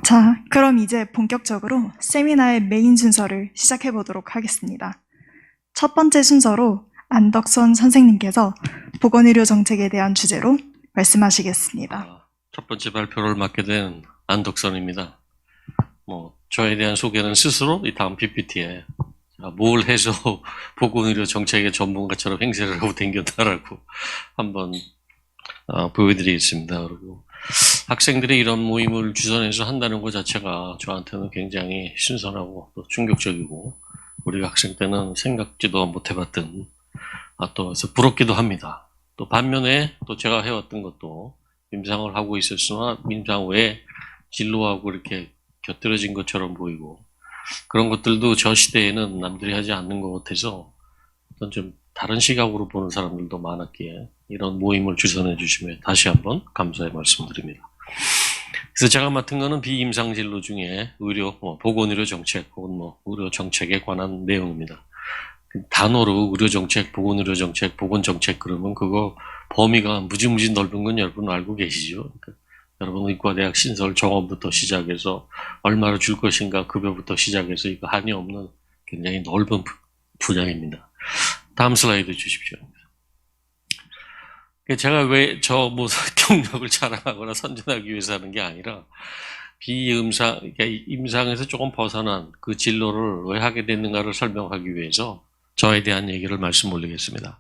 자, 그럼 이제 본격적으로 세미나의 메인 순서를 시작해 보도록 하겠습니다. 첫 번째 순서로 안덕선 선생님께서 보건의료 정책에 대한 주제로 말씀하시겠습니다. 첫 번째 발표를 맡게 된 안덕선입니다. 저에 대한 소개는 스스로 이 다음 PPT에 뭘 해서 보건의료 정책의 전문가처럼 행세를 하고 댕겼다라고 한번 보여드리겠습니다. 그리고 학생들이 이런 모임을 주선해서 한다는 것 자체가 저한테는 굉장히 신선하고 또 충격적이고 우리 학생 때는 생각지도 못 해봤던 또 부럽기도 합니다. 또 반면에 또 제가 해왔던 것도 임상을 하고 있었으나 임상 외에 진로하고 이렇게 곁들여진 것처럼 보이고 그런 것들도 저 시대에는 남들이 하지 않는 것 같아서 어떤 좀 다른 시각으로 보는 사람들도 많았기에 이런 모임을 주선해 주시면 다시 한번 감사의 말씀드립니다. 그래서 제가 맡은 거는 비임상 진로 중에 보건의료 정책 혹은 의료 정책에 관한 내용입니다. 단어로 의료 정책, 보건의료 정책, 보건 정책 그러면 그거 범위가 무지무지 넓은 건 여러분 알고 계시죠? 그러니까 여러분 의과대학 신설 정원부터 시작해서 얼마를 줄 것인가 급여부터 시작해서 이거 한이 없는 굉장히 넓은 분야입니다. 다음 슬라이드 주십시오. 제가 왜 경력을 자랑하거나 선전하기 위해서 하는 게 아니라 그러니까 임상에서 조금 벗어난 그 진로를 왜 하게 됐는가를 설명하기 위해서 저에 대한 얘기를 말씀 올리겠습니다.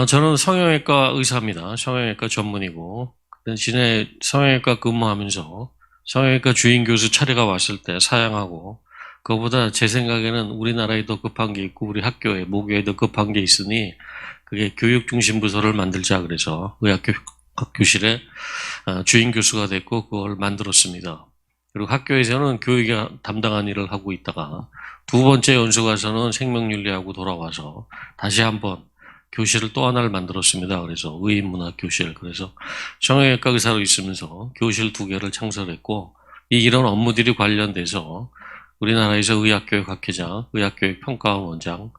저는 성형외과 의사입니다. 성형외과 전문이고 그 대신에 성형외과 근무하면서 성형외과 주임 교수 차례가 왔을 때 사양하고 그거보다 제 생각에는 우리나라에 더 급한 게 있고 우리 학교에 모교에 더 급한 게 있으니 그게 교육중심부서를 만들자 그래서 의학교실에 주임 교수가 됐고 그걸 만들었습니다. 그리고 학교에서는 교육이 담당한 일을 하고 있다가 두 번째 연수 가서는 생명윤리하고 돌아와서 다시 한번 교실을 또 하나를 만들었습니다. 그래서 의인문학교실. 그래서 성형외과 의사로 있으면서 교실 2개를 창설했고 이런 업무들이 관련돼서 우리나라에서 의학교육학회장, 의학교육평가원장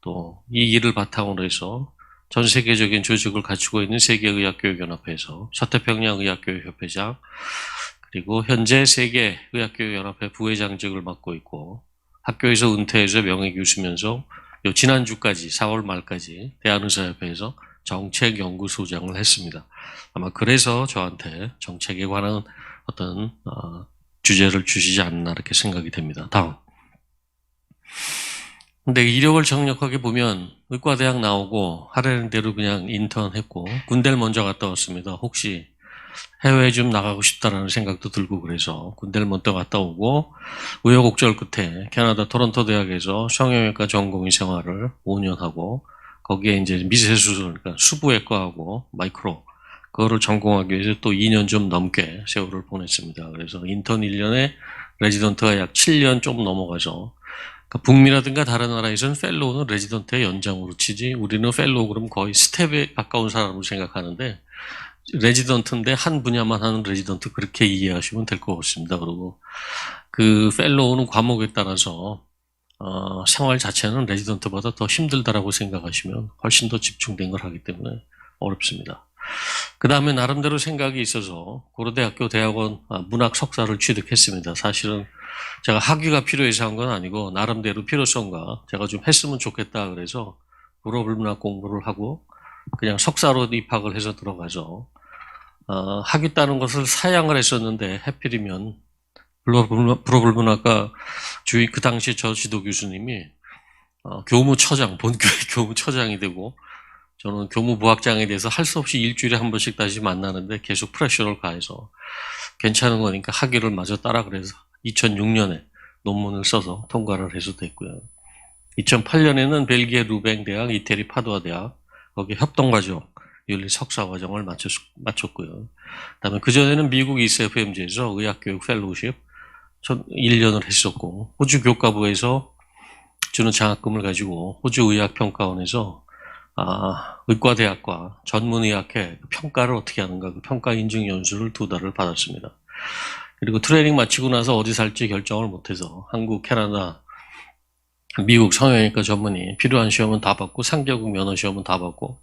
또 이 일을 바탕으로 해서 전 세계적인 조직을 갖추고 있는 세계의학교육연합회에서 서태평양 의학교육협회장 그리고 현재 세계의학교육연합회 부회장직을 맡고 있고 학교에서 은퇴해서 명예교수면서 지난주까지 4월 말까지 대한의사협회에서 정책연구소장을 했습니다. 아마 그래서 저한테 정책에 관한 어떤 주제를 주시지 않나 이렇게 생각이 됩니다. 다음. 근데 이력을 정력하게 보면 의과대학 나오고 하라는 대로 그냥 인턴 했고 군대를 먼저 갔다 왔습니다. 혹시 해외에 좀 나가고 싶다라는 생각도 들고 그래서 군대를 먼저 갔다 오고 우여곡절 끝에 캐나다 토론토 대학에서 성형외과 전공의 생활을 5년 하고 거기에 이제 미세수술, 그러니까 수부외과하고 마이크로 그거를 전공하기 위해서 또 2년 좀 넘게 세월을 보냈습니다. 그래서 인턴 1년에 레지던트가 약 7년 좀 넘어가서 그러니까 북미라든가 다른 나라에서는 펠로우는 레지던트의 연장으로 치지 우리는 펠로우 그러면 거의 스텝에 가까운 사람으로 생각하는데 레지던트인데 한 분야만 하는 레지던트 그렇게 이해하시면 될 것 같습니다. 그리고 그 펠로우는 과목에 따라서 생활 자체는 레지던트보다 더 힘들다라고 생각하시면 훨씬 더 집중된 걸 하기 때문에 어렵습니다. 그 다음에 나름대로 생각이 있어서 고려대학교 대학원 문학 석사를 취득했습니다. 사실은 제가 학위가 필요해서 한 건 아니고 나름대로 필요성과 제가 좀 했으면 좋겠다 그래서 글로벌 문학 공부를 하고 그냥 석사로 입학을 해서 들어가서 하겠다는 것을 사양을 했었는데 해필이면 글로벌 문학과 그 당시 저 지도 교수님이 교무처장, 본교회 교무처장이 되고 저는 교무부학장에 대해서 할 수 없이 일주일에 한 번씩 다시 만나는데 계속 프레셔를 가해서 괜찮은 거니까 학위를 마저 따라 그래서 2006년에 논문을 써서 통과를 해서 됐고요. 2008년에는 벨기에 루뱅 대학, 이태리 파두아 대학 거기에 협동과정 윤리 석사 과정을 마쳤고요. 그다음에 그 전에는 미국 ECFMG에서 의학교육 펠로우십 1년을 했었고 호주 교과부에서 주는 장학금을 가지고 호주 의학평가원에서 의과대학과 전문의학회 평가를 어떻게 하는가 그 평가 인증 연수를 2달을 받았습니다. 그리고 트레이닝 마치고 나서 어디 살지 결정을 못해서 한국, 캐나다, 미국 성형외과 전문의 필요한 시험은 다 받고 3개국 면허 시험은 다 받고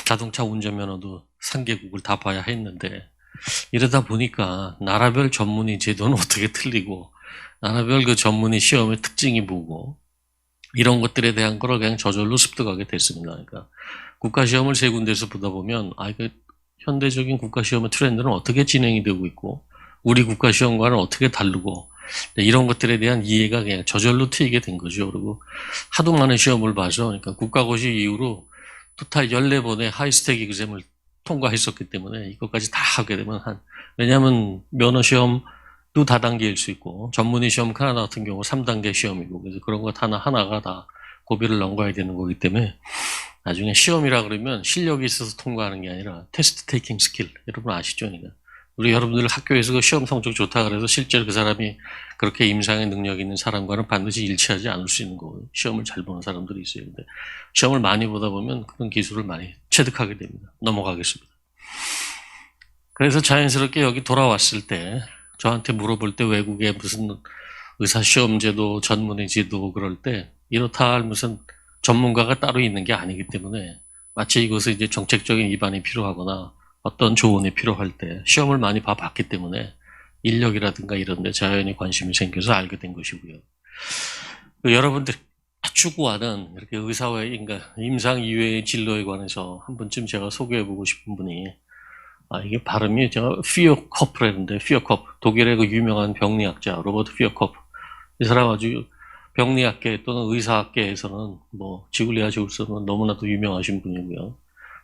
자동차 운전면허도 3개국을 다 봐야 했는데 이러다 보니까 나라별 전문의 제도는 어떻게 틀리고 나라별 그 전문의 시험의 특징이 뭐고 이런 것들에 대한 거를 그냥 저절로 습득하게 됐습니다. 그러니까 국가시험을 세 군데에서 보다 보면 그 현대적인 국가시험의 트렌드는 어떻게 진행이 되고 있고 우리 국가시험과는 어떻게 다르고 이런 것들에 대한 이해가 그냥 저절로 트이게 된 거죠. 그리고 하도 많은 시험을 봐서 그러니까 국가고시 이후로 토탈 14번의 하이스택 exam을 통과했었기 때문에 이것까지 다 하게 되면 왜냐하면 면허시험도 다단계일 수 있고 전문의 시험 카나다 같은 경우 3단계 시험이고 그래서 그런 것 하나하나가 다 고비를 넘어가야 되는 거기 때문에 나중에 시험이라 그러면 실력이 있어서 통과하는 게 아니라 테스트 테이킹 스킬 여러분 아시죠? 그러니까 우리 여러분들 학교에서 그 시험 성적 좋다 그래서 실제로 그 사람이 그렇게 임상의 능력이 있는 사람과는 반드시 일치하지 않을 수 있는 거예요. 시험을 잘 보는 사람들이 있어요. 근데 시험을 많이 보다 보면 그런 기술을 많이 체득하게 됩니다. 넘어가겠습니다. 그래서 자연스럽게 여기 돌아왔을 때 저한테 물어볼 때 외국에 무슨 의사시험제도 전문의제도 그럴 때 이렇다 할 무슨 전문가가 따로 있는 게 아니기 때문에 마치 이것을 이제 정책적인 입안이 필요하거나 어떤 조언이 필요할 때 시험을 많이 봐봤기 때문에 인력이라든가 이런 데 자연히 관심이 생겨서 알게 된 것이고요. 여러분들이 추구하는 이렇게 의사회인가 임상 이외의 진로에 관해서 한 번쯤 제가 소개해보고 싶은 분이 이게 발음이 제가 피어커프라는데 피어커프 독일의 그 유명한 병리학자 로버트 피어커프 이 사람 아주 병리학계 또는 의사학계에서는 뭐 지구리아지우스는 너무나도 유명하신 분이고요.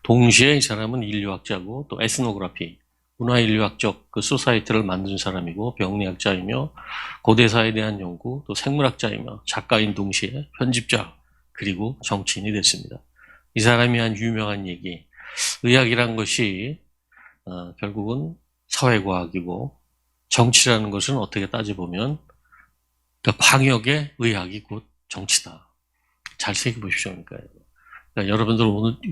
동시에 이 사람은 인류학자고 또 에스노그래피 문화인류학적 그 소사이티를 만든 사람이고 병리학자이며 고대사에 대한 연구 또 생물학자이며 작가인 동시에 편집자 그리고 정치인이 됐습니다. 이 사람이 한 유명한 얘기 의학이란 것이 결국은 사회과학이고 정치라는 것은 어떻게 따져보면 그러니까 광역의 의학이 곧 정치다. 잘 새겨보십시오. 그러니까 여러분들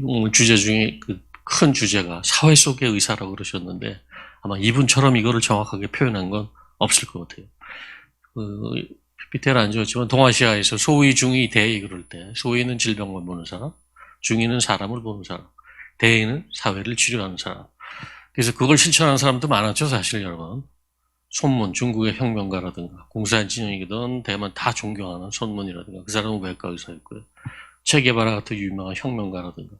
오늘 주제 중에 그 큰 주제가 사회 속의 의사라고 그러셨는데 아마 이분처럼 이거를 정확하게 표현한 건 없을 것 같아요. PPT를 안 지웠지만 동아시아에서 소위, 중위, 대위 그럴 때 소위는 질병만 보는 사람, 중위는 사람을 보는 사람, 대위는 사회를 치료하는 사람. 그래서 그걸 실천하는 사람도 많았죠, 사실 여러분. 손문, 중국의 혁명가라든가 공산진영이든 대만 다 존경하는 손문이라든가 그 사람은 외과 의사였고요. 체게바라 같은 유명한 혁명가라든가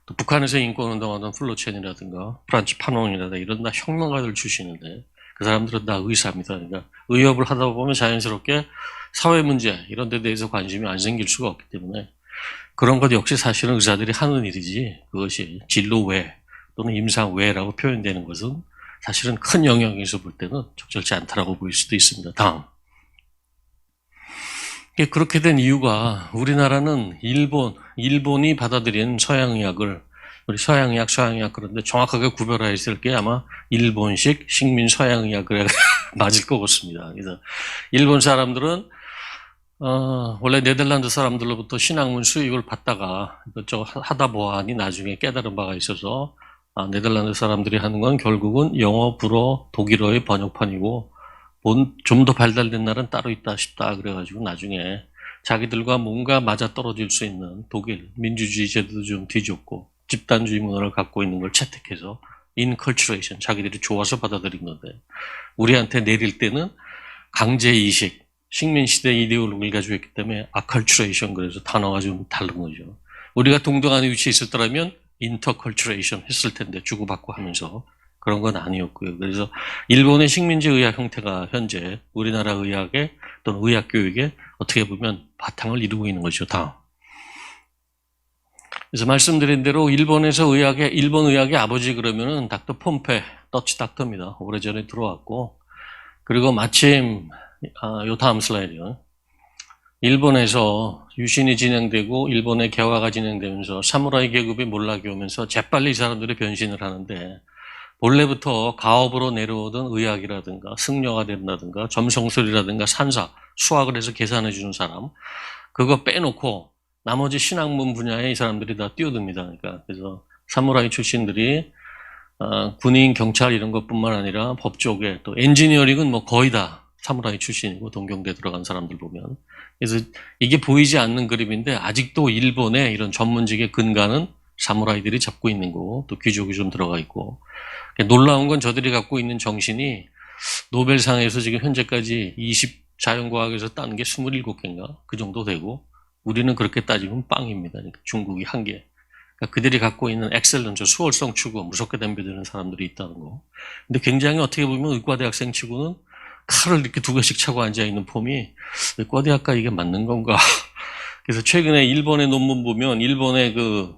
또 북한에서 인권운동하던 플로첸이라든가 프란츠 파논이라든가 이런 다 혁명가들 출신인데 그 사람들은 다 의사입니다. 그러니까 의협을 하다 보면 자연스럽게 사회 문제 이런 데 대해서 관심이 안 생길 수가 없기 때문에 그런 것 역시 사실은 의사들이 하는 일이지 그것이 진로 외 또는 임상 외라고 표현되는 것은 사실은 큰 영역에서 볼 때는 적절치 않다라고 보일 수도 있습니다. 다음. 그렇게 된 이유가 우리나라는 일본이 받아들인 서양의학을 우리 서양의학 그런데 정확하게 구별해야 될 게 아마 일본식 식민 서양의학을 맞을 것 같습니다. 그래서 일본 사람들은 원래 네덜란드 사람들로부터 신학문 수익을 받다가 이것저것 하다 보아하니 나중에 깨달은 바가 있어서 네덜란드 사람들이 하는 건 결국은 영어, 불어, 독일어의 번역판이고 좀 더 발달된 날은 따로 있다 싶다 그래가지고 나중에 자기들과 뭔가 맞아떨어질 수 있는 독일 민주주의 제도도 좀 뒤졌고 집단주의 문화를 갖고 있는 걸 채택해서 인컬츄레이션 자기들이 좋아서 받아들인 건데 우리한테 내릴 때는 강제이식 식민시대 이데올로기를 가지고 있기 때문에 아컬츄레이션 그래서 단어가 좀 다른 거죠. 우리가 동등한 위치에 있었더라면 인터컬츄레이션 했을 텐데 주고받고 하면서 그런 건 아니었고요. 그래서 일본의 식민지 의학 형태가 현재 우리나라 의학의 또는 의학 교육에 어떻게 보면 바탕을 이루고 있는 것이죠. 다음. 그래서 말씀드린 대로 일본 의학의 아버지 그러면은 닥터 폼페, 더치 닥터입니다. 오래전에 들어왔고 그리고 마침 요 다음 슬라이드요. 일본에서 유신이 진행되고 일본의 개화가 진행되면서 사무라이 계급이 몰락이 오면서 재빨리 이 사람들이 변신을 하는데 본래부터 가업으로 내려오던 의학이라든가 승려가 된다든가 점성술이라든가 산사, 수학을 해서 계산해 주는 사람 그거 빼놓고 나머지 신학문 분야에 이 사람들이 다 뛰어듭니다. 그러니까 그래서 사무라이 출신들이 군인, 경찰 이런 것뿐만 아니라 법 쪽에 또 엔지니어링은 뭐 거의 다 사무라이 출신이고 동경대 들어간 사람들 보면 그래서 이게 보이지 않는 그림인데 아직도 일본의 이런 전문직의 근간은 사무라이들이 잡고 있는 거, 또 귀족이 좀 들어가 있고. 놀라운 건 저들이 갖고 있는 정신이 노벨상에서 지금 현재까지 자연과학에서 딴 게 27개인가? 그 정도 되고, 우리는 그렇게 따지면 빵입니다. 그러니까 중국이 한 개. 그러니까 그들이 갖고 있는 엑셀런트, 수월성 추구, 무섭게 덤벼드는 사람들이 있다는 거. 근데 굉장히 어떻게 보면 의과대학생 치고는 칼을 이렇게 2개씩 차고 앉아있는 폼이 의과대학과 이게 맞는 건가? 그래서 최근에 일본의 논문 보면 일본의 그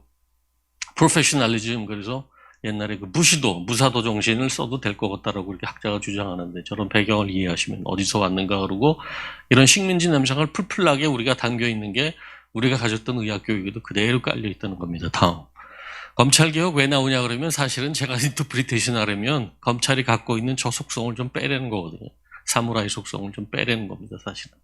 프로페셔널리즘, 그래서 옛날에 그 무사도 정신을 써도 될 것 같다라고 이렇게 학자가 주장하는데 저런 배경을 이해하시면 어디서 왔는가 그러고 이런 식민지 냄새가 풀풀 나게 우리가 담겨 있는 게 우리가 가졌던 의학 교육에도 그대로 깔려 있다는 겁니다. 다음. 검찰개혁 왜 나오냐 그러면 사실은 제가 인터프리테이션 하려면 검찰이 갖고 있는 저 속성을 좀 빼내는 거거든요. 사무라이 속성을 좀 빼내는 겁니다, 사실은.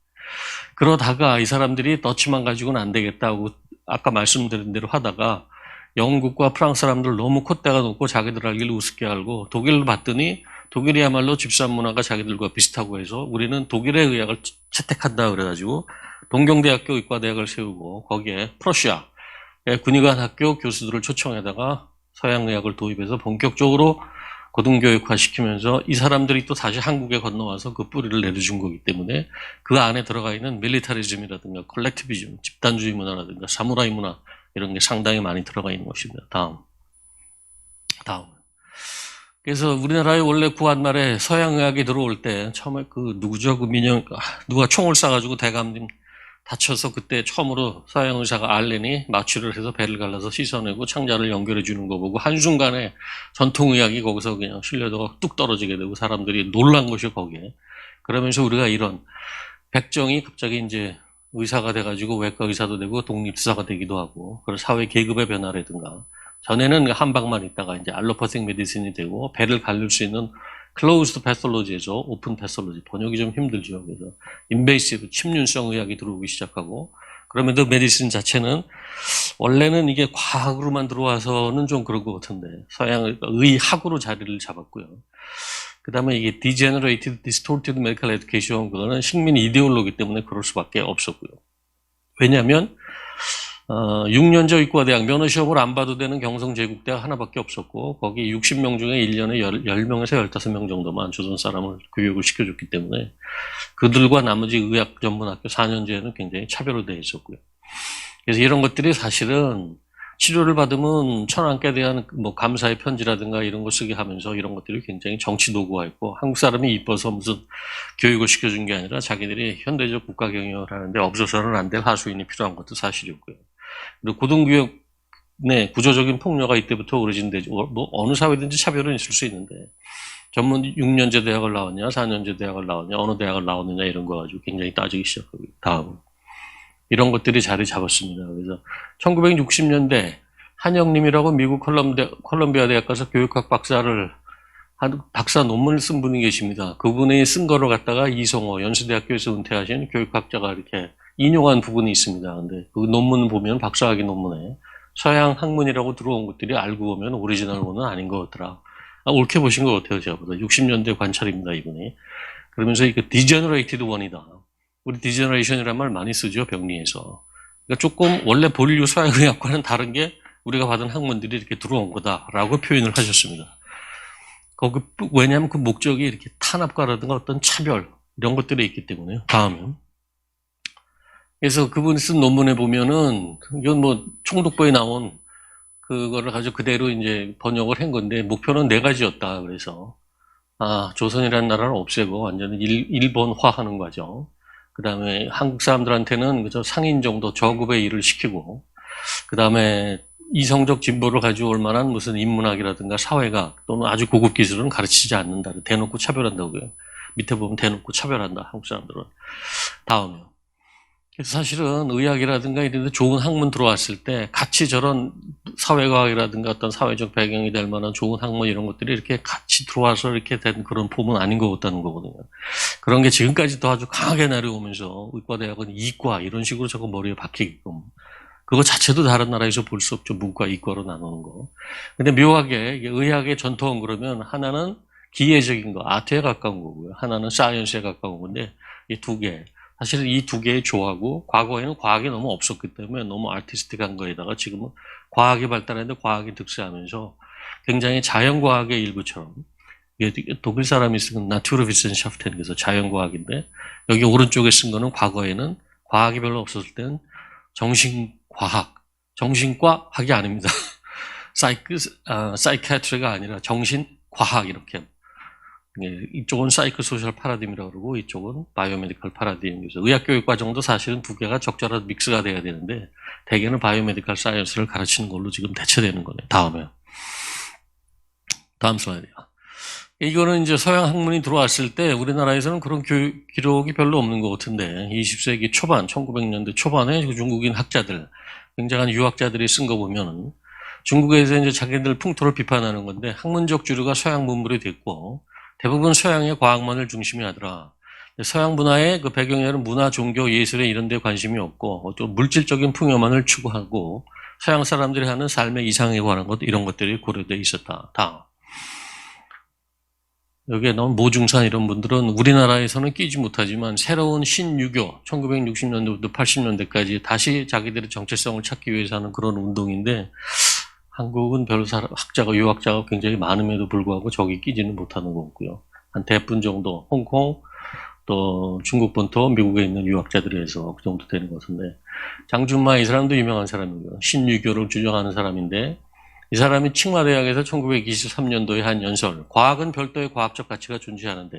그러다가 이 사람들이 덫만 가지고는 안 되겠다고 아까 말씀드린 대로 하다가 영국과 프랑스 사람들 너무 콧대가 높고 자기들 할 일 우습게 알고 독일을 봤더니 독일이야말로 집산 문화가 자기들과 비슷하고 해서 우리는 독일의 의학을 채택한다 그래가지고 동경대학교 의과대학을 세우고 거기에 프러시아 군의관 학교 교수들을 초청해다가 서양의학을 도입해서 본격적으로 고등교육화 시키면서 이 사람들이 또 다시 한국에 건너와서 그 뿌리를 내려준 거기 때문에 그 안에 들어가 있는 밀리타리즘이라든가 콜렉티비즘, 집단주의 문화라든가 사무라이 문화 이런 게 상당히 많이 들어가 있는 것입니다. 다음. 그래서 우리나라에 원래 구한말에 서양의학이 들어올 때 처음에 그 누구죠? 그 누가 총을 쏴가지고 대감님 다쳐서 그때 처음으로 서양 의사가 알렌이 마취를 해서 배를 갈라서 씻어내고 창자를 연결해 주는 거 보고 한순간에 전통의학이 거기서 그냥 신뢰도가 뚝 떨어지게 되고 사람들이 놀란 것이 거기에. 그러면서 우리가 이런 백정이 갑자기 이제 의사가 돼가지고 외과 의사도 되고 독립의사가 되기도 하고 그런 사회 계급의 변화라든가 전에는 한 방만 있다가 이제 알로퍼틱 메디신이 되고 배를 갈릴 수 있는 클로즈드 패솔로지에서 오픈 패솔로지 번역이 좀 힘들죠. 그래서 인베이시브 침륜성 의학이 들어오기 시작하고 그러면도 메디신 자체는 원래는 이게 과학으로만 들어와서는 좀 그런 것 같은데 서양 의학으로 자리를 잡았고요. 그 다음에 이게 degenerated, distorted medical education 그거는 식민 이데올로기 때문에 그럴 수밖에 없었고요. 왜냐하면 6년제 의과대학 면허 시험을 안 봐도 되는 경성제국대학 하나밖에 없었고 거기 60명 중에 1년에 10명에서 15명 정도만 조선 사람을 교육을 시켜줬기 때문에 그들과 나머지 의학 전문학교 4년제는 굉장히 차별화되어 있었고요. 그래서 이런 것들이 사실은 치료를 받으면 천안께 대한 뭐 감사의 편지라든가 이런 거 쓰게 하면서 이런 것들이 굉장히 정치 도구화했고 한국 사람이 이뻐서 무슨 교육을 시켜준 게 아니라 자기들이 현대적 국가 경영을 하는데 없어서는 안 될 하수인이 필요한 것도 사실이었고요. 그리고 고등교육 내 구조적인 폭로가 이때부터 오래진데 뭐 어느 사회든지 차별은 있을 수 있는데 전문 6년제 대학을 나왔냐 4년제 대학을 나왔냐 어느 대학을 나왔느냐 이런 거 가지고 굉장히 따지기 시작하고 다음 이런 것들이 자리 잡았습니다. 그래서 1960년대 한영님이라고 미국 콜럼비아 대학 가서 교육학 박사 논문을 쓴 분이 계십니다. 그분이 쓴 거를 갖다가 이성호 연수대학교에서 은퇴하신 교육학자가 이렇게 인용한 부분이 있습니다. 근데 그 논문을 보면 박사학위 논문에 서양 학문이라고 들어온 것들이 알고 보면 오리지널로는 아닌 것 같더라. 옳게 보신 것 같아요, 제가 보다. 60년대 관찰입니다, 이분이. 그러면서 이거 디제너레이티드 원이다. 우리 디제너레이션이라는 말 많이 쓰죠, 병리에서. 그러니까 조금 원래 본류 서양의학과는 다른 게 우리가 받은 학문들이 이렇게 들어온 거다라고 표현을 하셨습니다. 왜냐하면 그 목적이 이렇게 탄압과라든가 어떤 차별 이런 것들이 있기 때문에요. 다음은. 그래서 그분이 쓴 논문에 보면은 이건 뭐 총독부에 나온 그거를 가지고 그대로 이제 번역을 한 건데 목표는 4가지였다. 그래서 조선이라는 나라를 없애고 완전히 일본화하는 거죠. 그 다음에 한국 사람들한테는 그저 상인 정도 저급의 일을 시키고 그 다음에 이성적 진보를 가져올 만한 무슨 인문학이라든가 사회학 또는 아주 고급 기술은 가르치지 않는다. 대놓고 차별한다고요. 밑에 보면 대놓고 차별한다. 한국 사람들은. 다음이요. 그래서 사실은 의학이라든가 이런 데 좋은 학문 들어왔을 때 같이 저런 사회과학이라든가 어떤 사회적 배경이 될 만한 좋은 학문 이런 것들이 이렇게 같이 들어와서 이렇게 된 그런 폼은 아닌 것 같다는 거거든요. 그런 게 지금까지도 아주 강하게 내려오면서 의과대학은 이과 이런 식으로 자꾸 머리에 박히게끔 그거 자체도 다른 나라에서 볼 수 없죠. 문과, 이과로 나누는 거. 근데 묘하게 의학의 전통은 그러면 하나는 기계적인 거, 아트에 가까운 거고요. 하나는 사이언스에 가까운 건데 이 두 개. 사실 이 두 개의 조하고 과거에는 과학이 너무 없었기 때문에 너무 아티스틱한 거에다가 지금은 과학이 발달했는데 과학이 득세하면서 굉장히 자연과학의 일부처럼 이게 독일 사람이 쓴 나투르비센샤프텐 그래서 자연과학인데 여기 오른쪽에 쓴 거는 과거에는 과학이 별로 없었을 때는 정신과학, 정신과학이 아닙니다. 사이키아트리가 아니라 정신과학 이렇게 이쪽은 사이코소셜 파라digm이라고 그러고 이쪽은 바이오메디컬 파라digm. 그래서 의학교육 과정도 사실은 두 개가 적절한 믹스가 돼야 되는데 대개는 바이오메디컬 사이언스를 가르치는 걸로 지금 대체되는 거네요. 다음 슬라이드요. 이거는 이제 서양 학문이 들어왔을 때 우리나라에서는 그런 교육 기록이 별로 없는 것 같은데 20세기 초반, 1900년대 초반에 중국인 학자들, 굉장한 유학자들이 쓴 거 보면은 중국에서 이제 자기들 풍토를 비판하는 건데 학문적 주류가 서양 문물이 됐고 대부분 서양의 과학만을 중심이 하더라. 서양 문화의 그 배경에는 문화, 종교, 예술에 이런 데 관심이 없고 또 물질적인 풍요만을 추구하고 서양 사람들이 하는 삶의 이상에 관한 것 이런 것들이 고려되어 있었다. 다음. 여기에 나온 모중산 이런 분들은 우리나라에서는 끼지 못하지만 새로운 신유교 1960년대부터 80년대까지 다시 자기들의 정체성을 찾기 위해서 하는 그런 운동인데 한국은 별로 학자가 유학자가 굉장히 많음에도 불구하고 저기 끼지는 못하는 것 같고요. 한 대푼 정도 홍콩 또 중국 본토 미국에 있는 유학자들이 해서 그 정도 되는 것 같은데 장준마 이 사람도 유명한 사람이고요. 신유교를 주장하는 사람인데 이 사람이 칭화대학에서 1923년도에 한 연설, 과학은 별도의 과학적 가치가 존재하는데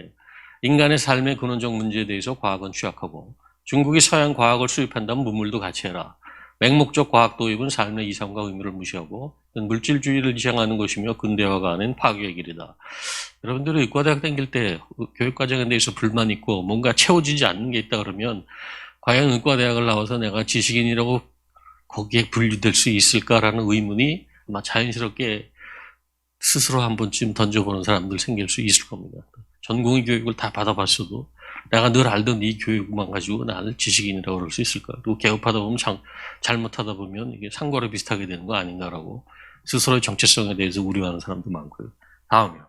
인간의 삶의 근원적 문제에 대해서 과학은 취약하고 중국이 서양 과학을 수입한다면 문물도 같이 해라. 맹목적 과학 도입은 삶의 이상과 의미를 무시하고 물질주의를 지향하는 것이며 근대화가 아닌 파괴의 길이다. 여러분들이 의과대학 다닐 때 교육과정에 대해서 불만 있고 뭔가 채워지지 않는 게 있다 그러면 과연 의과대학을 나와서 내가 지식인이라고 거기에 분류될 수 있을까라는 의문이 아마 자연스럽게 스스로 한 번쯤 던져보는 사람들 생길 수 있을 겁니다. 전공의 교육을 다 받아봤어도 내가 늘 알던 이 교육만 가지고 나를 지식인이라고 그럴 수 있을까? 그리고 개업하다 보면 잘못하다 보면 이게 상거래 비슷하게 되는 거 아닌가라고 스스로의 정체성에 대해서 우려하는 사람도 많고요. 다음이요.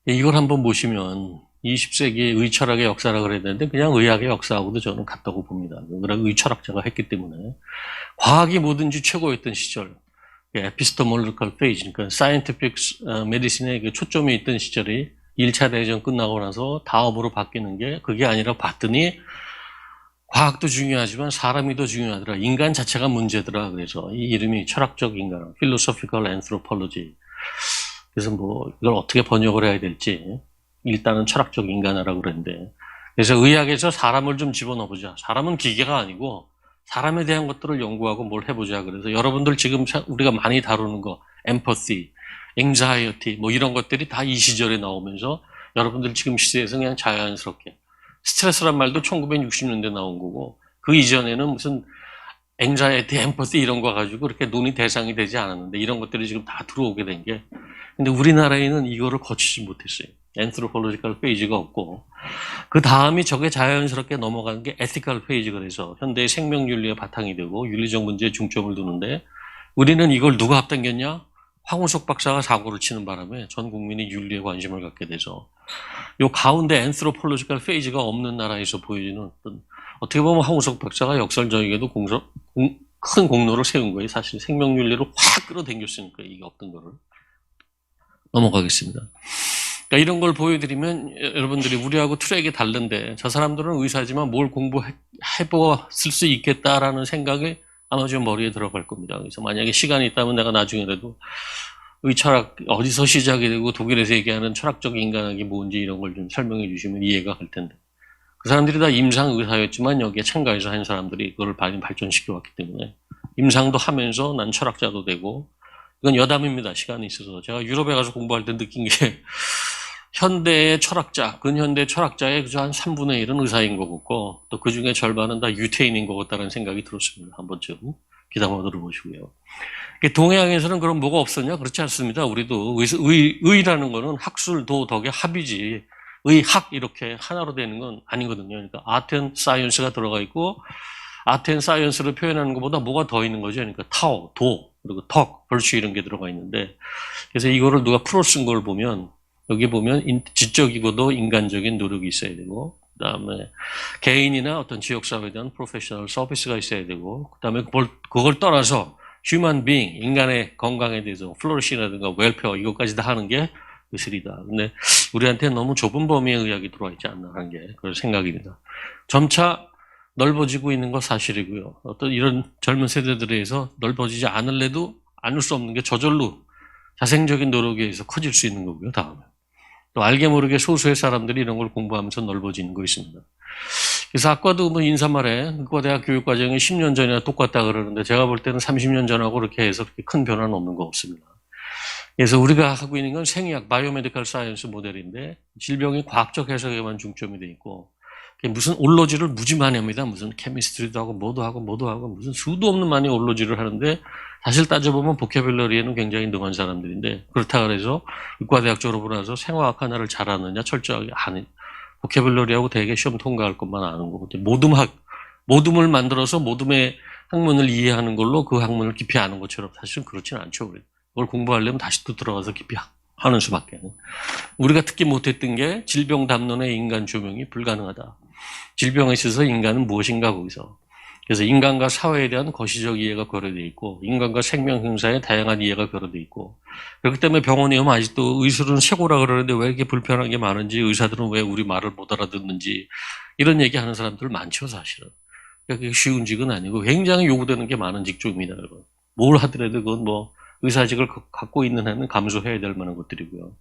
이걸 한번 보시면 20세기의 의철학의 역사라고 그래야 되는데 그냥 의학의 역사하고도 저는 같다고 봅니다. 의철학자가 했기 때문에 과학이 뭐든지 최고였던 시절 에피스테몰리컬 페이지 그러니까 사이언티픽 메디신에 초점이 있던 시절이 1차 대전 끝나고 나서 다음으로 바뀌는 게 그게 아니라 봤더니 과학도 중요하지만 사람이 더 중요하더라. 인간 자체가 문제더라. 그래서 이 이름이 철학적 인간, philosophical anthropology. 그래서 뭐 이걸 어떻게 번역을 해야 될지 일단은 철학적 인간이라고 그랬는데 그래서 의학에서 사람을 좀 집어넣어보자. 사람은 기계가 아니고 사람에 대한 것들을 연구하고 뭘 해보자. 그래서 여러분들 지금 우리가 많이 다루는 거 empathy, anxiety 뭐 이런 것들이 다 이 시절에 나오면서 여러분들 지금 시대에서 그냥 자연스럽게 스트레스란 말도 1960년대 나온 거고 그 이전에는 무슨 anxiety, empathy 이런 거 가지고 그렇게 논의 대상이 되지 않았는데 이런 것들이 지금 다 들어오게 된 게 근데 우리나라에는 이거를 거치지 못했어요. anthropological 페이지가 없고 그 다음이 저게 자연스럽게 넘어가는 게 ethical 페이지가 돼서 현대의 생명윤리의 바탕이 되고 윤리적 문제에 중점을 두는데 우리는 이걸 누가 앞당겼냐? 황우석 박사가 사고를 치는 바람에 전 국민이 윤리에 관심을 갖게 돼서 요 가운데 anthropological 페이지가 없는 나라에서 보여지는 어떤 어떻게 보면 황우석 박사가 역설적에도 큰 공로를 세운 거예요. 사실 생명윤리를 확 끌어당겼으니까 이게 없던 거를 넘어가겠습니다. 그러니까 이런 걸 보여드리면 여러분들이 우리하고 트랙이 다른데 저 사람들은 의사지만 뭘 공부해봤을 수 있겠다라는 생각이 아마 좀 머리에 들어갈 겁니다. 그래서 만약에 시간이 있다면 내가 나중에라도 의철학 어디서 시작이 되고 독일에서 얘기하는 철학적 인간학이 뭔지 이런 걸 좀 설명해 주시면 이해가 갈 텐데 그 사람들이 다 임상 의사였지만 여기에 참가해서 한 사람들이 그걸 발전시켜 왔기 때문에 임상도 하면서 난 철학자도 되고 이건 여담입니다. 시간이 있어서 제가 유럽에 가서 공부할 때 느낀 게 현대의 철학자, 근현대 철학자의 그저 한 3분의 1은 의사인 것 같고 또 그 중에 절반은 다 유태인인 것 같다는 생각이 들었습니다. 한 번쯤 귀담아 들어보시고요. 동해안에서는 그럼 뭐가 없었냐? 그렇지 않습니다. 우리도 의라는 거는 학술, 도, 덕의 합이지 의학 이렇게 하나로 되는 건 아니거든요. 그러니까 아트 앤 사이언스가 들어가 있고 아트 앤 사이언스를 표현하는 것보다 뭐가 더 있는 거죠. 그러니까 타오, 도, 그리고 덕, 벌추 이런 게 들어가 있는데 그래서 이거를 누가 풀어 쓴 걸 보면 여기 보면 지적이고도 인간적인 노력이 있어야 되고 그다음에 개인이나 어떤 지역사회에 대한 프로페셔널 서비스가 있어야 되고, 그다음에 그걸 떠나서 휴먼 빙, 인간의 건강에 대해서 플로리싱이라든가 웰페어 이것까지 다 하는 게 의술이다. 근데 우리한테 너무 좁은 범위의 의학이 들어와 있지 않나 하는 게 그런 생각입니다. 점차 넓어지고 있는 건 사실이고요. 어떤 이런 젊은 세대들에 의해서 넓어지지 않을래도 않을 수 없는 게 저절로 자생적인 노력에 의해서 커질 수 있는 거고요. 다음에 또 알게 모르게 소수의 사람들이 이런 걸 공부하면서 넓어지는 거 있습니다. 그래서 아까도 뭐 인사말에 의과대학 교육과정이 10년 전이나 똑같다 그러는데 제가 볼 때는 30년 전하고 그렇게 해서 그렇게 큰 변화는 없는 거 없습니다. 그래서 우리가 하고 있는 건 생의학, 바이오메디컬 사이언스 모델인데 질병이 과학적 해석에만 중점이 돼 있고 무슨 올로지를 무지 많이 합니다. 무슨 케미스트리도 하고 뭐도 하고 무슨 수도 없는 많이 올로지를 하는데 사실 따져보면 보캐블러리에는 굉장히 능한 사람들인데 그렇다 그래서 의과대학 졸업을 해서 생화학 하나를 잘하느냐 철저하게 아는 보캐블러리하고 되게 시험 통과할 것만 아는 거고 모둠을 만들어서 모둠의 학문을 이해하는 걸로 그 학문을 깊이 아는 것처럼 사실은 그렇지는 않죠. 그걸 공부하려면 다시 또 들어가서 깊이 하는 수밖에. 우리가 특히 못했던 게 질병 담론의 인간 조명이 불가능하다. 질병에 있어서 인간은 무엇인가 거기서. 그래서 인간과 사회에 대한 거시적 이해가 결여되어 있고 인간과 생명 형사의 다양한 이해가 결여되어 있고 그렇기 때문에 병원에 오면 아직도 의술은 최고라 그러는데 왜 이렇게 불편한 게 많은지 의사들은 왜 우리 말을 못 알아듣는지 이런 얘기하는 사람들 많죠 사실은. 그게 쉬운 직은 아니고 굉장히 요구되는 게 많은 직종입니다. 여러분. 뭘 하더라도 그건 뭐 의사직을 갖고 있는 한은 감수해야 될 만한 것들이고요.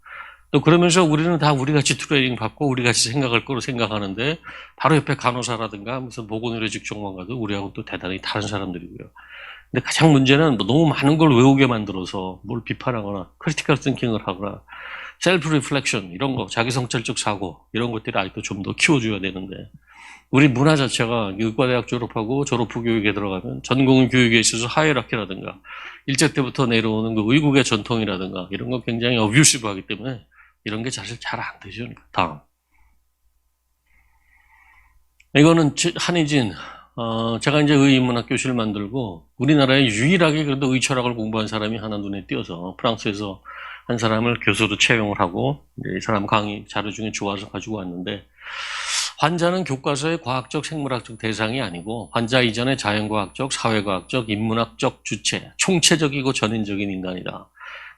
또 그러면서 우리는 다 우리같이 트레이닝 받고 우리같이 생각할 거로 생각하는데 바로 옆에 간호사라든가 무슨 보건의료 직종만 가도 우리하고 또 대단히 다른 사람들이고요. 근데 가장 문제는 뭐 너무 많은 걸 외우게 만들어서 뭘 비판하거나 크리티컬 띵킹을 하거나 셀프 리플렉션 이런 거 자기 성찰적 사고 이런 것들이 아직도 좀 더 키워줘야 되는데 우리 문화 자체가 의과대학 졸업하고 졸업 후 교육에 들어가면 전공 교육에 있어서 하이라키라든가 일제 때부터 내려오는 그 의국의 전통이라든가 이런 거 굉장히 어뷰시브하기 때문에 이런 게 사실 잘 안 되죠. 다음. 이거는 한의진. 제가 이제 의인문학 교실을 만들고 우리나라에 유일하게 그래도 의철학을 공부한 사람이 하나 눈에 띄어서 프랑스에서 한 사람을 교수로 채용을 하고 이 사람 강의 자료 중에 좋아서 가지고 왔는데 환자는 교과서의 과학적 생물학적 대상이 아니고 환자 이전의 자연과학적, 사회과학적, 인문학적 주체, 총체적이고 전인적인 인간이다.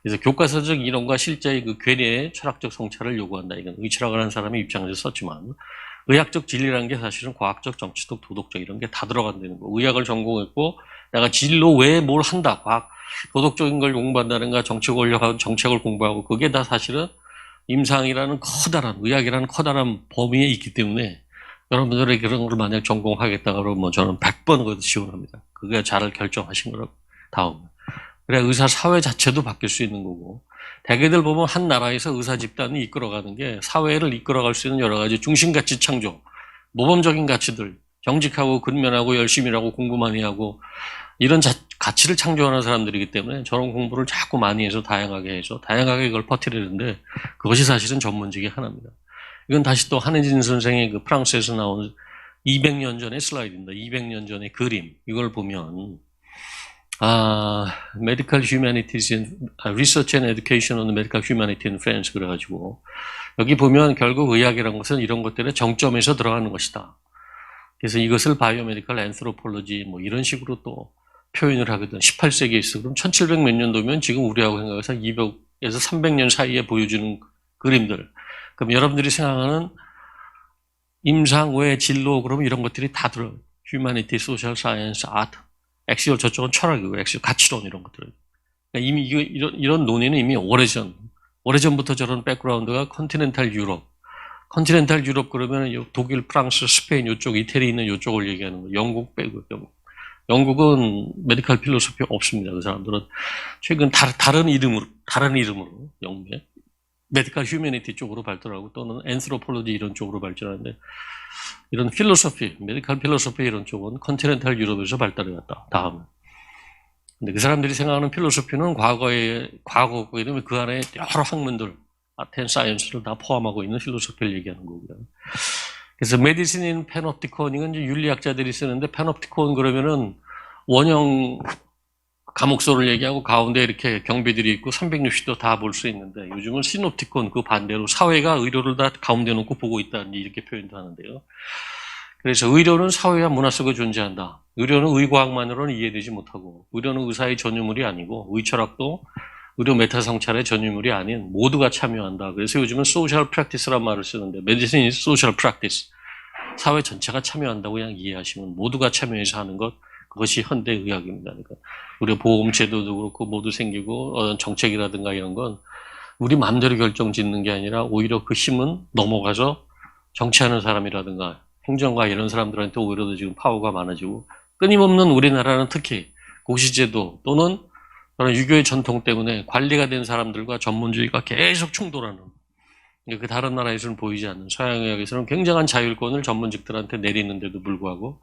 그래서 교과서적 이론과 실제의 그 괴뢰의 철학적 성찰을 요구한다. 이건 의철학을 하는 사람의 입장에서 썼지만 의학적 진리라는 게 사실은 과학적, 정치적, 도덕적 이런 게 다 들어간다는 거. 의학을 전공했고 내가 진로 외에 뭘 한다. 과학, 도덕적인 걸 공부한다든가 정책을 공부하고 그게 다 사실은 임상이라는 커다란 의학이라는 커다란 범위에 있기 때문에 여러분들이 그런 걸 만약 전공하겠다 그러면 저는 100번 그것도 지원합니다. 그게 잘 결정하신 거라고. 다음. 그래 의사 사회 자체도 바뀔 수 있는 거고 대개들 보면 한 나라에서 의사 집단이 이끌어가는 게 사회를 이끌어갈 수 있는 여러 가지 중심가치 창조, 모범적인 가치들, 정직하고 근면하고 열심히 일하고 공부 많이 하고 이런 가치를 창조하는 사람들이기 때문에 저런 공부를 자꾸 많이 해서 다양하게 이걸 퍼뜨리는데 그것이 사실은 전문직의 하나입니다. 이건 다시 또 한혜진 선생의 그 프랑스에서 나온 200년 전의 슬라이드입니다. 200년 전의 그림. 이걸 보면 Medical Humanities in Research and Education on Medical Humanity in France 그래가지고 여기 보면 결국 의학이라는 것은 이런 것들의 정점에서 들어가는 것이다. 그래서 이것을 바이오메디컬 앤스로폴로지 뭐 이런 식으로 또 표현을 하거든. 18세기에 있어. 그럼 1700 몇 년도면 지금 우리하고 생각해서 200에서 300년 사이에 보여주는 그림들. 그럼 여러분들이 생각하는 임상 외 진로 그러면 이런 것들이 다 들어요. 휴머니티, 소셜 사이언스, 아트. 엑시얼 저쪽은 철학이고 엑시얼 가치론 이런 것들. 그러니까 이미 이런 논의는 이미 오래전부터 저런 백그라운드가 컨티넨탈 유럽 그러면 독일, 프랑스, 스페인 이쪽 이태리 있는 이쪽을 얘기하는 거예요. 영국 빼고 영국은 메디컬 필로소피 없습니다. 그 사람들은 최근 다른 이름으로 영국에 메디컬 휴머니티 쪽으로 발전하고 또는 앤스로폴로지 이런 쪽으로 발전하는데 이런 필로소피, 메디컬 필로소피 이런 쪽은 컨티넨탈 유럽에서 발달해 왔다. 다음. 근데 그 사람들이 생각하는 필로소피는 과거고 이러면 그 안에 여러 학문들, 아텐 사이언스를 다 포함하고 있는 필로소피를 얘기하는 거고요. 그래서 메디신인 페놉티콘 이건 이제 윤리학자들이 쓰는데 페놉티콘 그러면은 원형 감옥소를 얘기하고 가운데 이렇게 경비들이 있고 360도 다 볼 수 있는데 요즘은 시놉티콘 그 반대로 사회가 의료를 다 가운데 놓고 보고 있다 이렇게 표현도 하는데요. 그래서 의료는 사회와 문화 속에 존재한다. 의료는 의과학만으로는 이해되지 못하고 의료는 의사의 전유물이 아니고 의철학도 의료 메타 성찰의 전유물이 아닌 모두가 참여한다. 그래서 요즘은 소셜 프랙티스란 말을 쓰는데 메디슨 is social practice. 사회 전체가 참여한다고 그냥 이해하시면 모두가 참여해서 하는 것 그것이 현대 의학입니다. 그러니까 우리 보험 제도도 그렇고 모두 생기고 정책이라든가 이런 건 우리 마음대로 결정 짓는 게 아니라 오히려 그 힘은 넘어가서 정치하는 사람이라든가 행정가 이런 사람들한테 오히려 더 지금 파워가 많아지고 끊임없는 우리나라는 특히 고시제도 또는 그런 유교의 전통 때문에 관리가 된 사람들과 전문주의가 계속 충돌하는 그 다른 나라에서는 보이지 않는 서양의학에서는 굉장한 자율권을 전문직들한테 내리는데도 불구하고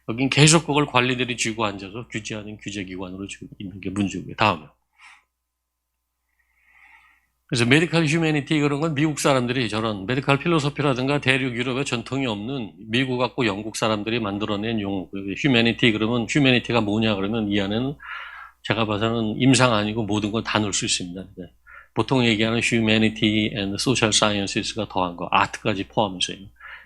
여긴 계속 그걸 관리들이 쥐고 앉아서 규제하는 규제기관으로 지금 있는 게 문제고요. 다음에. 그래서 메디컬 휴머니티 그런 건 미국 사람들이 저런 메디컬 필로소피라든가 대륙 유럽의 전통이 없는 미국하고 영국 사람들이 만들어낸 용어. 휴머니티 그러면 휴머니티가 뭐냐 그러면 이 안에는 제가 봐서는 임상 아니고 모든 걸 다 넣을 수 있습니다. 보통 얘기하는 humanity and social sciences가 더한 거, 아트까지 포함해서요.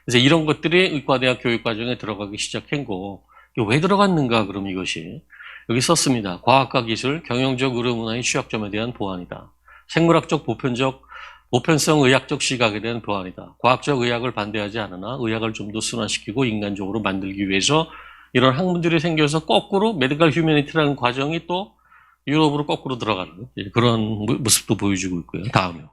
그래서 이런 것들이 의과대학 교육과정에 들어가기 시작한 거. 왜 들어갔는가 그럼 이것이. 여기 썼습니다. 과학과 기술, 경영적 의료문화의 취약점에 대한 보완이다. 생물학적 보편성 의학적 시각에 대한 보완이다. 과학적 의학을 반대하지 않으나 의학을 좀 더 순화시키고 인간적으로 만들기 위해서 이런 학문들이 생겨서 거꾸로 메디컬 휴머니티라는 과정이 또 유럽으로 거꾸로 들어가는 그런 모습도 보여주고 있고요. 다음이요.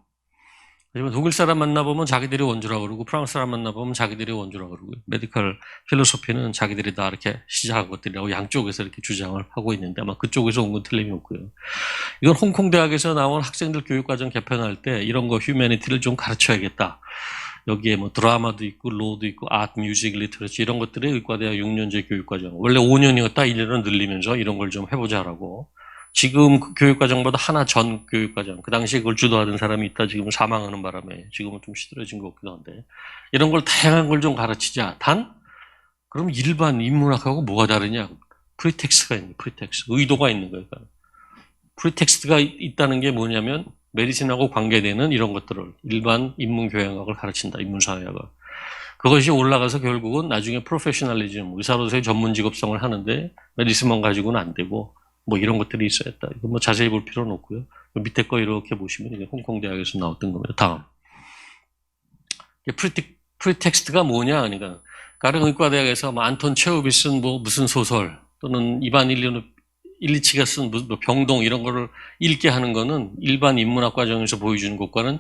하지만 독일 사람 만나보면 자기들이 원주라고 그러고 프랑스 사람 만나보면 자기들이 원주라고 그러고 메디컬 필로소피는 자기들이 다 이렇게 시작한 것들이라고 양쪽에서 이렇게 주장을 하고 있는데 아마 그쪽에서 온 건 틀림이 없고요. 이건 홍콩 대학에서 나온 학생들 교육과정 개편할 때 이런 거 휴머니티를 좀 가르쳐야겠다. 여기에 뭐 드라마도 있고 로도 있고 아트, 뮤직, 리터러치 이런 것들이 의과대학 6년제 교육과정 원래 5년이었다 1년을 늘리면서 이런 걸 좀 해보자라고 지금 그 교육과정보다 하나 전 교육과정 그 당시에 그걸 주도하던 사람이 있다 지금 사망하는 바람에 지금은 좀 시들어진 것 같기도 한데 이런 걸 다양한 걸 좀 가르치자. 단 그럼 일반 인문학하고 뭐가 다르냐. 프리텍스트가 있는 프리텍스트 의도가 있는 거예요. 프리텍스트가 있다는 게 뭐냐면 메디신하고 관계되는 이런 것들을 일반 인문교양학을 가르친다. 인문사회학을. 그것이 올라가서 결국은 나중에 프로페셔널리즘, 의사로서의 전문 직업성을 하는데 메디슨만 가지고는 안 되고 뭐 이런 것들이 있어야 했다. 이거 뭐 자세히 볼 필요는 없고요. 밑에 거 이렇게 보시면 이게 홍콩 대학에서 나왔던 겁니다. 다음. 프리텍스트가 뭐냐? 그러니까 가령의과대학에서 뭐 안톤 체호비 쓴 뭐 무슨 소설 또는 이반 일리치가 쓴 뭐 병동 이런 거를 읽게 하는 거는 일반 인문학 과정에서 보여주는 것과는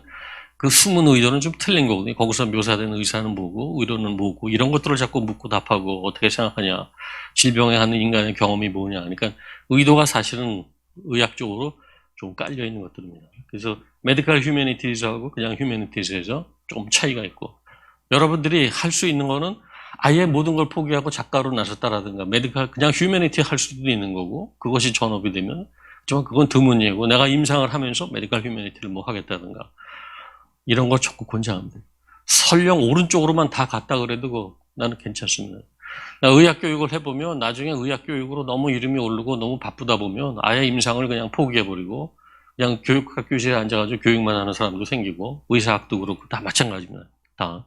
그 숨은 의도는 좀 틀린 거거든요. 거기서 묘사된 의사는 뭐고 의료는 뭐고 이런 것들을 자꾸 묻고 답하고 어떻게 생각하냐. 질병에 하는 인간의 경험이 뭐냐. 그러니까 의도가 사실은 의학적으로 좀 깔려 있는 것들입니다. 그래서 메디컬 휴머니티즈하고 그냥 휴머니티즈에서 좀 차이가 있고 여러분들이 할 수 있는 거는 아예 모든 걸 포기하고 작가로 나섰다라든가 메디컬 그냥 휴머니티 할 수도 있는 거고 그것이 전업이 되면 하지만 그건 드문 예고 내가 임상을 하면서 메디컬 휴머니티를 뭐 하겠다든가 이런 거 적극 권장합니다. 설령 오른쪽으로만 다 갔다 그래도 나는 괜찮습니다. 의학 교육을 해보면 나중에 의학 교육으로 너무 이름이 오르고 너무 바쁘다 보면 아예 임상을 그냥 포기해버리고 그냥 교육학 교실에 앉아가지고 교육만 하는 사람도 생기고 의사학도 그렇고 다 마찬가지입니다. 다.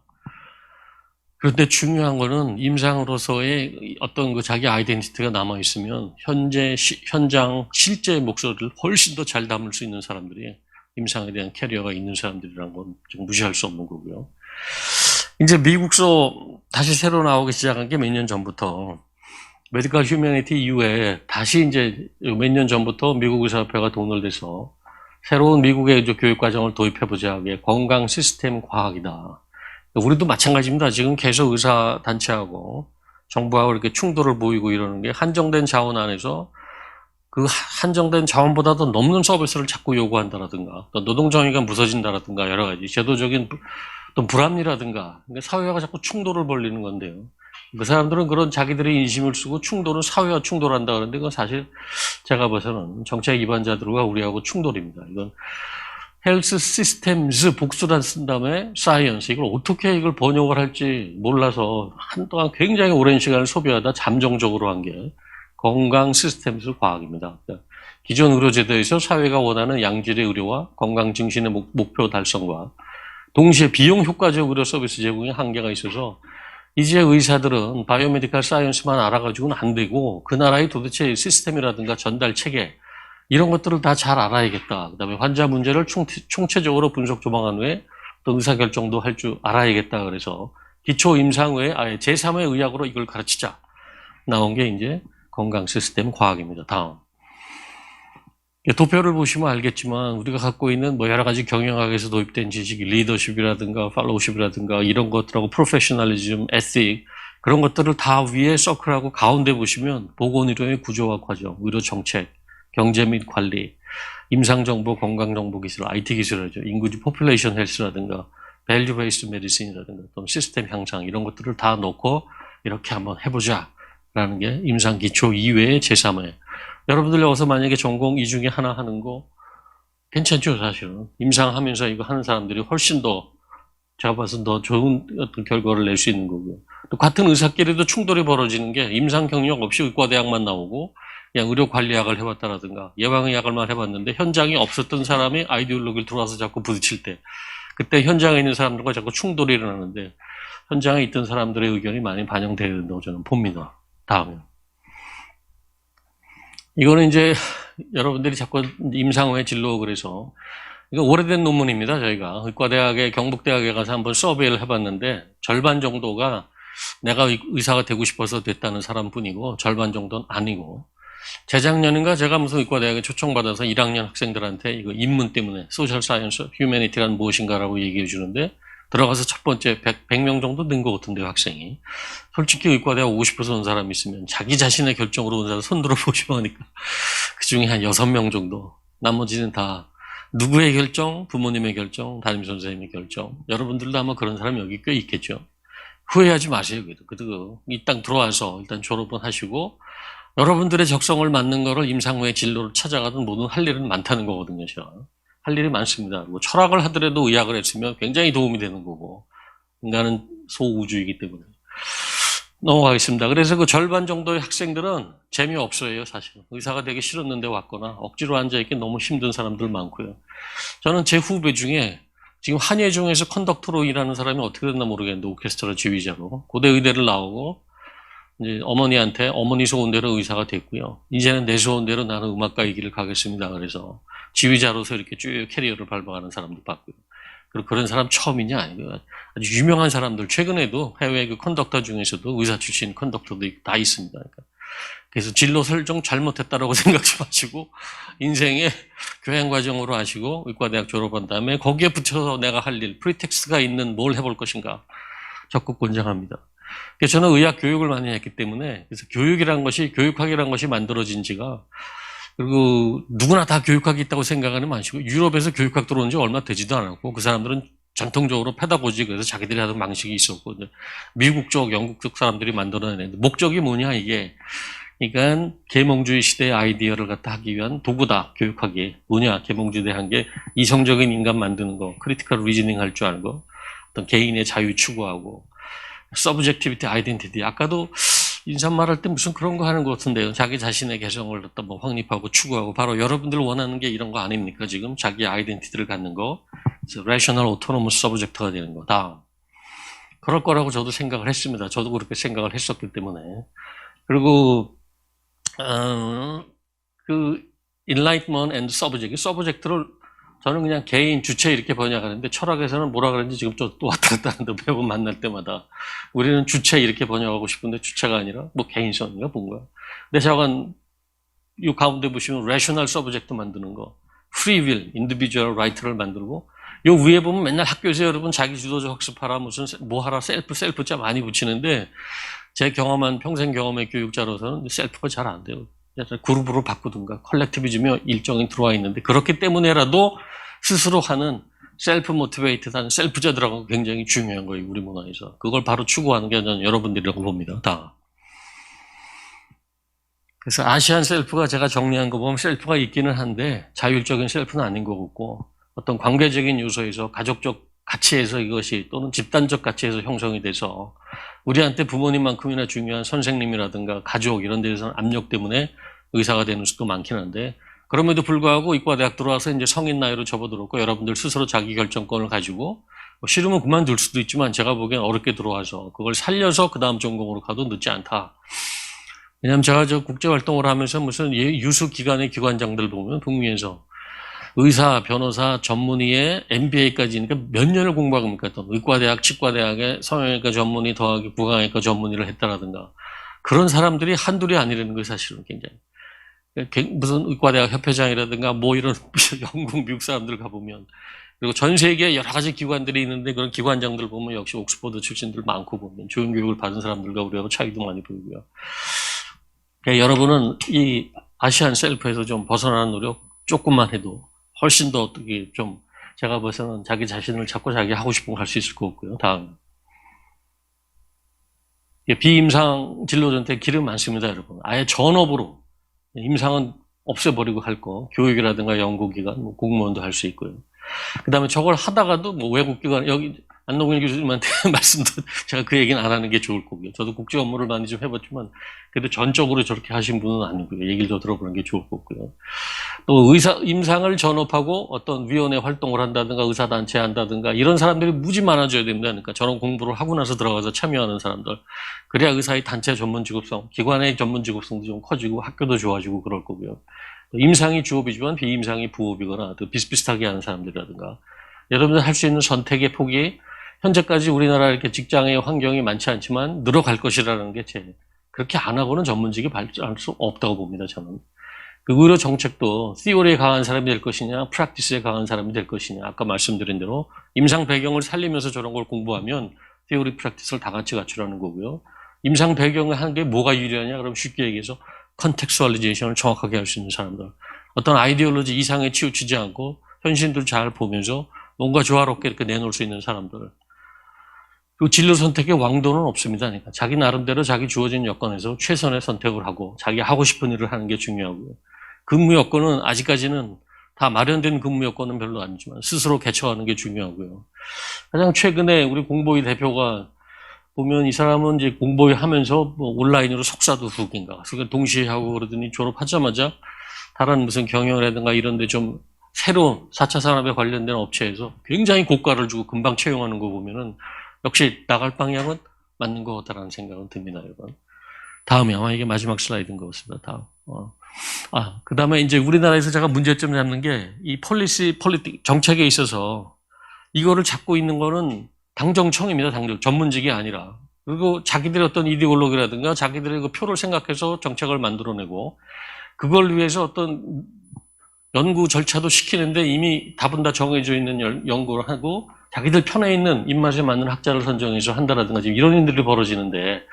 그런데 중요한 거는 임상으로서의 어떤 그 자기 아이덴티티가 남아있으면 현장 실제 목소리를 훨씬 더 잘 담을 수 있는 사람들이 임상에 대한 캐리어가 있는 사람들이라는 건 좀 무시할 수 없는 거고요. 이제 미국서 다시 새로 나오기 시작한 게 몇 년 전부터 메디컬 휴머니티 이후에 다시 이제 몇 년 전부터 미국 의사협회가 돈을 내서 새로운 미국의 교육과정을 도입해보자 하게 건강 시스템 과학이다. 우리도 마찬가지입니다. 지금 계속 의사단체하고 정부하고 이렇게 충돌을 보이고 이러는 게 한정된 자원 안에서 그 한정된 자원보다도 넘는 서비스를 자꾸 요구한다라든가 또 노동정의가 무서진다라든가 여러 가지 제도적인 또 불합리라든가 사회가 자꾸 충돌을 벌리는 건데요. 그 사람들은 그런 자기들의 인심을 쓰고 충돌은 사회와 충돌한다 그러는데 그건 사실 제가 봐서는 정책 위반자들과 우리하고 충돌입니다. 이건 헬스 시스템즈 복수란 쓴 다음에 사이언스 이걸 어떻게 이걸 번역을 할지 몰라서 한동안 굉장히 오랜 시간을 소비하다 잠정적으로 한 게 건강 시스템즈 과학입니다. 그러니까 기존 의료제도에서 사회가 원하는 양질의 의료와 건강 증진의 목표 달성과 동시에 비용 효과적 의료 서비스 제공에 한계가 있어서 이제 의사들은 바이오메디컬 사이언스만 알아가지고는 안 되고 그 나라의 도대체 시스템이라든가 전달 체계 이런 것들을 다 잘 알아야겠다. 그다음에 환자 문제를 총체적으로 분석 조망한 후에 또 의사결정도 할 줄 알아야겠다. 그래서 기초 임상의회 아예 제3의 의학으로 이걸 가르치자. 나온 게 이제 건강 시스템 과학입니다. 다음. 도표를 보시면 알겠지만 우리가 갖고 있는 뭐 여러 가지 경영학에서 도입된 지식, 리더십이라든가 팔로우십이라든가 이런 것들하고 프로페셔널리즘, 에틱 그런 것들을 다 위에 서클하고 가운데 보시면 보건의료의 구조화 과정, 의료 정책, 경제 및 관리, 임상정보, 건강정보 기술, IT 기술이죠. 인구지 포퓰레이션 헬스라든가 밸류 베이스 메디신이라든가 또 시스템 향상 이런 것들을 다 놓고 이렇게 한번 해보자라는 게 임상기초 이외의 제3회. 여러분들 여기서 만약에 전공 이 중에 하나 하는 거 괜찮죠, 사실은. 임상하면서 이거 하는 사람들이 훨씬 더 제가 봐서 더 좋은 어떤 결과를 낼 수 있는 거고요. 또 같은 의사끼리도 충돌이 벌어지는 게 임상 경력 없이 의과대학만 나오고 그냥 의료관리학을 해봤다라든가 예방의학을만 해봤는데 현장에 없었던 사람이 아이디올로기를 들어와서 자꾸 부딪힐 때 그때 현장에 있는 사람들과 자꾸 충돌이 일어나는데 현장에 있던 사람들의 의견이 많이 반영되어야 된다고 저는 봅니다. 다음에. 이거는 이제 여러분들이 자꾸 임상후에 진로 그래서 이거 오래된 논문입니다. 저희가 의과대학에 경북대학에 가서 한번 서베이를 해봤는데 절반 정도가 내가 의사가 되고 싶어서 됐다는 사람뿐이고 절반 정도는 아니고 재작년인가 제가 무슨 의과대학에 초청받아서 1학년 학생들한테 이거 입문 때문에 소셜 사이언스, 휴머니티란 무엇인가라고 얘기해 주는데 들어가서 첫 번째 100명 정도 는 것 같은데요, 학생이. 솔직히 의과대학 50% 온 사람이 있으면 자기 자신의 결정으로 온 사람 손 들어보시면 하니까 그 중에 한 6명 정도. 나머지는 다 누구의 결정? 부모님의 결정, 담임선생님의 결정. 여러분들도 아마 그런 사람이 여기 꽤 있겠죠. 후회하지 마세요. 그래도 이 땅 들어와서 일단 졸업은 하시고 여러분들의 적성을 맞는 거를 임상후의 진로를 찾아가든 뭐든 할 일은 많다는 거거든요. 제가. 할 일이 많습니다. 뭐 철학을 하더라도 의학을 했으면 굉장히 도움이 되는 거고 인간은 소우주이기 때문에 넘어가겠습니다. 그래서 그 절반 정도의 학생들은 재미없어요. 사실은 의사가 되기 싫었는데 왔거나 억지로 앉아있기 너무 힘든 사람들 많고요. 저는 제 후배 중에 지금 한예종에서 컨덕터로 일하는 사람이 어떻게 됐나 모르겠는데 오케스트라 지휘자로 고대 의대를 나오고 이제 어머니한테 어머니 소원대로 의사가 됐고요. 이제는 내 소원대로 나는 음악가의 길을 가겠습니다. 그래서 지휘자로서 이렇게 쭉 캐리어를 밟아가는 사람도 봤고요. 그리고 그런 사람 처음이냐 아니고요. 아주 유명한 사람들 최근에도 해외 그 컨덕터 중에서도 의사 출신 컨덕터도 다 있습니다. 그러니까 그래서 진로 설정 잘못했다라고 생각지 마시고 인생의 교양 과정으로 하시고 의과대학 졸업한 다음에 거기에 붙여서 내가 할 일, 프리텍스트가 있는 뭘 해볼 것인가 적극 권장합니다. 그래서 저는 의학 교육을 많이 했기 때문에 그래서 교육이란 것이 교육학이란 것이 만들어진 지가 그리고 누구나 다 교육학이 있다고 생각하는 많으시고 유럽에서 교육학 들어온 지 얼마 되지도 않았고 그 사람들은 전통적으로 페다고지 그래서 자기들이 하던 방식이 있었고 미국 쪽, 영국 쪽 사람들이 만들어낸 목적이 뭐냐 이게 그러니까 계몽주의 시대의 아이디어를 갖다 하기 위한 도구다 교육학이 뭐냐 계몽주의 한 게 이성적인 인간 만드는 거 크리티컬 리즈닝 할 줄 알고 어떤 개인의 자유 추구하고 서브젝티비티 아이덴티티 아까도 인사말 할 때 무슨 그런 거 하는 것 같은데요. 자기 자신의 개성을 갖다 뭐 확립하고 추구하고 바로 여러분들 원하는 게 이런 거 아닙니까? 지금 자기 아이덴티티를 갖는 거 rational autonomous subject가 되는 거 다음 그럴 거라고 저도 생각을 했습니다. 저도 그렇게 생각을 했었기 때문에 그리고 그 enlightenment and subject를 저는 그냥 개인 주체 이렇게 번역하는데 철학에서는 뭐라 그러는지 지금 또 왔다 갔다 하는데 매번 만날 때마다 우리는 주체 이렇게 번역하고 싶은데 주체가 아니라 뭐 개인성인가 뭔가. 근데 저건 이 가운데 보시면 rational subject 만드는 거, free will, individual right를 만들고 요 위에 보면 맨날 학교에서 여러분 자기 주도적 학습하라 무슨 뭐 하라 셀프자 많이 붙이는데 제 경험한 평생 경험의 교육자로서는 셀프가 잘 안 돼요. 그룹으로 바꾸든가 컬렉티비즘이 일정이 들어와 있는데 그렇기 때문에라도 스스로 하는 셀프 모티베이트한 셀프자들하고 굉장히 중요한 거예요. 우리 문화에서. 그걸 바로 추구하는 게 저는 여러분들이라고 봅니다. 다. 그래서 아시안 셀프가 제가 정리한 거 보면 셀프가 있기는 한데 자율적인 셀프는 아닌 것 같고 어떤 관계적인 요소에서 가족적 가치에서 이것이 또는 집단적 가치에서 형성이 돼서 우리한테 부모님만큼이나 중요한 선생님이라든가 가족 이런 데에서는 압력 때문에 의사가 되는 수도 많긴 한데 그럼에도 불구하고 의과대학 들어와서 이제 성인 나이로 접어들었고 여러분들 스스로 자기 결정권을 가지고 뭐 싫으면 그만둘 수도 있지만 제가 보기엔 어렵게 들어와서 그걸 살려서 그 다음 전공으로 가도 늦지 않다. 왜냐하면 제가 저 국제활동을 하면서 무슨 유수 기관의 기관장들 보면 북미에서 의사, 변호사, 전문의의 MBA까지니까 몇 년을 공부합니까? 또 의과대학, 치과대학에 성형외과 전문의 더하기 구강외과 전문의를 했다라든가 그런 사람들이 한둘이 아니라는 거 사실은 굉장히 무슨 의과대학 협회장이라든가 뭐 이런 영국, 미국 사람들 가보면 그리고 전 세계에 여러 가지 기관들이 있는데 그런 기관장들 보면 역시 옥스퍼드 출신들 많고 보면 좋은 교육을 받은 사람들과 우리하고 차이도 많이 보이고요. 그러니까 여러분은 이 아시안 셀프에서 좀 벗어나는 노력 조금만 해도 훨씬 더 어떻게 좀 제가 봐서는 자기 자신을 찾고 자기 하고 싶은 거 할 수 있을 것 같고요. 다음. 비임상 진로전택 길은 많습니다, 여러분. 아예 전업으로 임상은 없애버리고 할 거. 교육이라든가 연구기관, 뭐 공무원도 할 수 있고요. 그 다음에 저걸 하다가도 뭐 외국기관, 여기 안노근 교수님한테 말씀도 제가 그 얘기는 안 하는 게 좋을 거고요. 저도 국제 업무를 많이 좀 해봤지만 그래도 전적으로 저렇게 하신 분은 아니고요. 얘기를 더 들어보는 게 좋을 거고요. 또 임상을 전업하고 어떤 위원회 활동을 한다든가 의사단체 한다든가 이런 사람들이 무지 많아져야 됩니다. 그러니까 저런 공부를 하고 나서 들어가서 참여하는 사람들. 그래야 의사의 단체 전문 직업성, 기관의 전문 직업성도 좀 커지고 학교도 좋아지고 그럴 거고요. 임상이 주업이지만 비임상이 부업이거나 또 비슷비슷하게 하는 사람들이라든가 여러분들 할 수 있는 선택의 폭이 현재까지 우리나라 이렇게 직장의 환경이 많지 않지만 늘어갈 것이라는 게 그렇게 안 하고는 전문직이 발전할 수 없다고 봅니다, 저는. 그 의료 정책도 시오리에 강한 사람이 될 것이냐, 프랙티스에 강한 사람이 될 것이냐. 아까 말씀드린 대로 임상 배경을 살리면서 저런 걸 공부하면 시오리 프랙티스를 다 같이 갖추라는 거고요. 임상 배경을 하는 게 뭐가 유리하냐? 그럼 쉽게 얘기해서 컨텍스츄얼리제이션을 정확하게 할 수 있는 사람들. 어떤 아이디올로지 이상에 치우치지 않고 현실들 잘 보면서 뭔가 조화롭게 이렇게 내놓을 수 있는 사람들. 그 진로 선택의 왕도는 없습니다. 그러니까 자기 나름대로 자기 주어진 여건에서 최선의 선택을 하고 자기 하고 싶은 일을 하는 게 중요하고요. 근무 여건은 아직까지는 다 마련된 근무 여건은 별로 아니지만 스스로 개척하는 게 중요하고요. 가장 최근에 우리 공보위 대표가 보면 이 사람은 이제 공보위 하면서 뭐 온라인으로 석사도 후기인가. 그러니까 동시에 하고 그러더니 졸업하자마자 다른 무슨 경영이라든가 이런 데 좀 새로운 4차 산업에 관련된 업체에서 굉장히 고가를 주고 금방 채용하는 거 보면은 역시 나갈 방향은 맞는 것 같다라는 생각은 듭니다, 여러분. 다음이 아마 이게 마지막 슬라이드인 것 같습니다. 다음. 그 다음에 이제 우리나라에서 제가 문제점 잡는 게 이 폴리틱, 정책에 있어서 이거를 잡고 있는 거는 당정청입니다, 전문직이 아니라. 그리고 자기들의 어떤 이데올로기라든가 자기들의 그 표를 생각해서 정책을 만들어내고 그걸 위해서 어떤 연구 절차도 시키는데 이미 답은 다 정해져 있는 연구를 하고 자기들 편에 있는 입맛에 맞는 학자를 선정해서 한다라든가 지금 이런 일들이 벌어지는데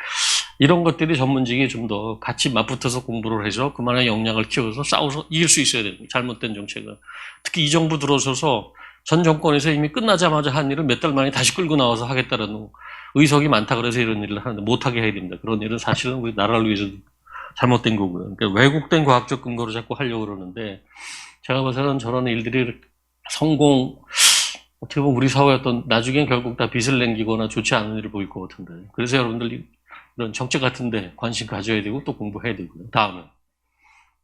이런 것들이 전문직이 좀 더 같이 맞붙어서 공부를 해서 그만한 역량을 키워서 싸워서 이길 수 있어야 됩니다. 잘못된 정책은. 특히 이 정부 들어서서 전 정권에서 이미 끝나자마자 한 일을 몇 달 만에 다시 끌고 나와서 하겠다라는 의석이 많다 그래서 이런 일을 하는데 못하게 해야 됩니다. 그런 일은 사실은 우리 나라를 위해서 잘못된 거고요. 그러니까 왜곡된 과학적 근거로 자꾸 하려고 그러는데 제가 봐서는 저런 일들이 성공, 어떻게 보면 우리 사회의 어떤 나중엔 결국 다 빚을 남기거나 좋지 않은 일을 보일 것 같은데. 그래서 여러분들 이런 정책 같은데 관심 가져야 되고 또 공부해야 되고요. 다음은.